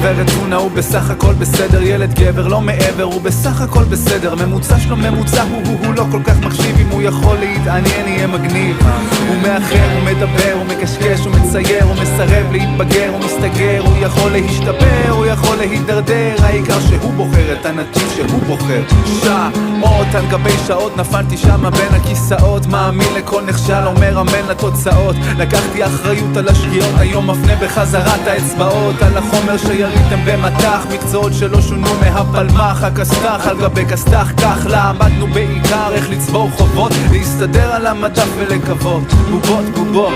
גברת תמונה הוא בסך הכל בסדר, ילד גבר לא מעבר הוא בסך הכל בסדר, ממוצע שלו ממוצע הוא לא כל כך מחשיב, אם הוא יכול להתעניין יהיה מגניב. הוא מאחר, הוא מדבר, הוא מקשקש, הוא מצייר, הוא מסרב להתבגר, הוא מסתגר, הוא יכול להשתפר, הוא יכול להידרדר, העיקר שהוא בוחר את הנתיב שהוא בוחר. שעות על גבי שעות נפלתי שמה בין הכיסאות, מאמין לכל נכשל, אומר אמן לתוצאות, לקחתי אחריות על השגיאות, היום מפנה בחזרת האצבעות על החומר שיריתם במתח, מקצועות שלא שונו מהפלמח, הכסתח על גבי כסתח, כך למדנו בעיקר איך לצבור חובות, להסתדר על המדף ולקוות בובות בובות.